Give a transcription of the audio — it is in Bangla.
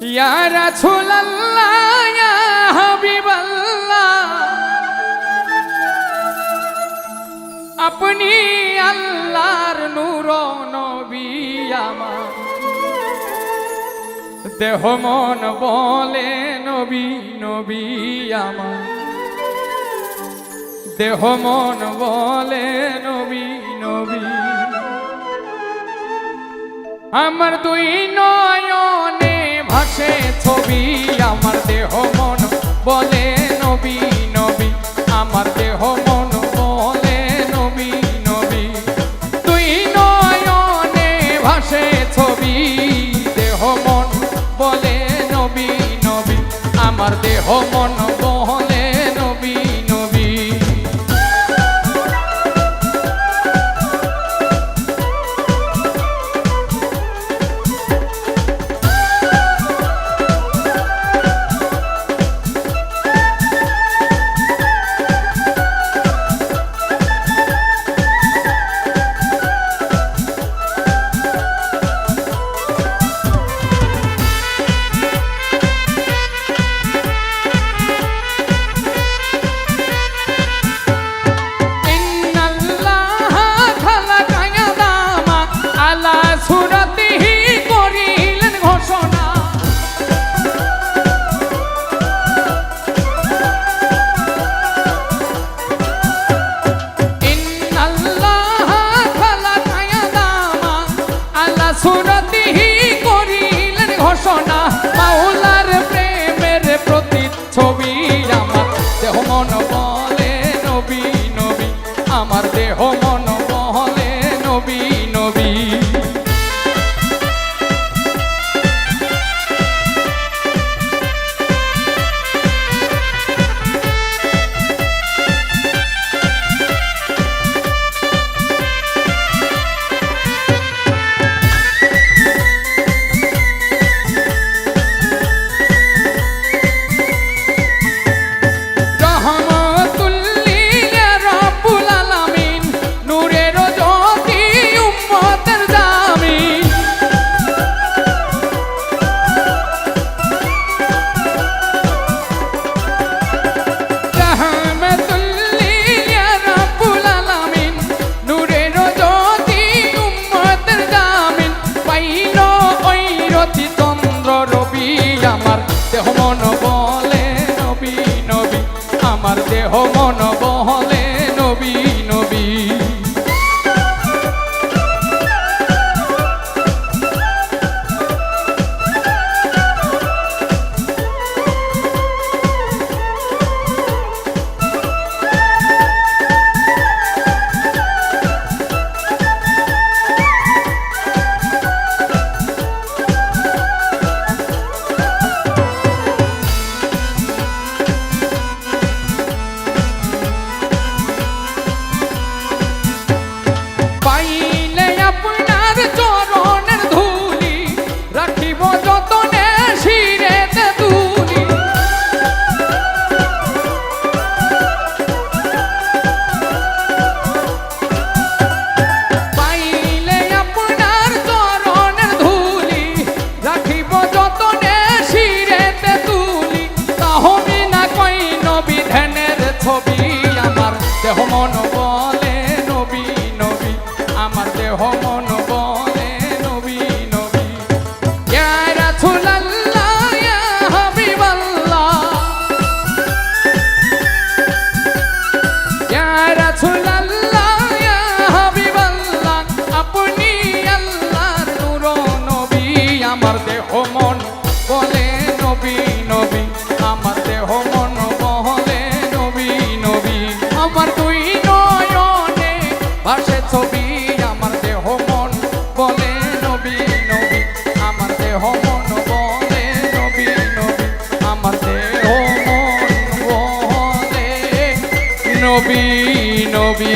ইয়া রাসূলুল্লাহ ইয়া হাবিবাল্লাহ আপনি আল্লাহর নূর নবী আমার দেহ মন বলে নবী নবী আমার দেহ মন বলে নবী নবী আমার দুই নয়নে ভাসে ছবি আমার দেহ মন বলে নবী নবী আমার দেহ মন বলে নবী নবী দুই নয়নে ভাসে ছবি দেহ মন বলে নবী নবী আমার দেহ মন বলে নবী নবী মাওলার প্রেমের প্রতিচ্ছবি আমার দেহ মন বলে নবী নবী আমার দেহ মন বলে নবী নবী আমার দেহ মন বলে নবী নবী আমার দেহ মন বলে নবী নবী দেহ মন বলে নবী নবী আমার দেহ মন বলে নবী নবী ইয়া রাসূলুল্লাহ ইয়া হাবিবাল্লাহ ইয়া রাসূলুল্লাহ ইয়া হাবিবাল্লাহ আপনি আল্লাহর নূর নবী আমার দেহ মন বলে নবী নবী আমার দেহ মন বলে নবী নবী আমার দুই নয়নে ভাসে ছবি আমার দেহ মন বলে নবী নবী আমার দেহ মন বলে নবী নবী আমার দেহ মন বলে নবী নবী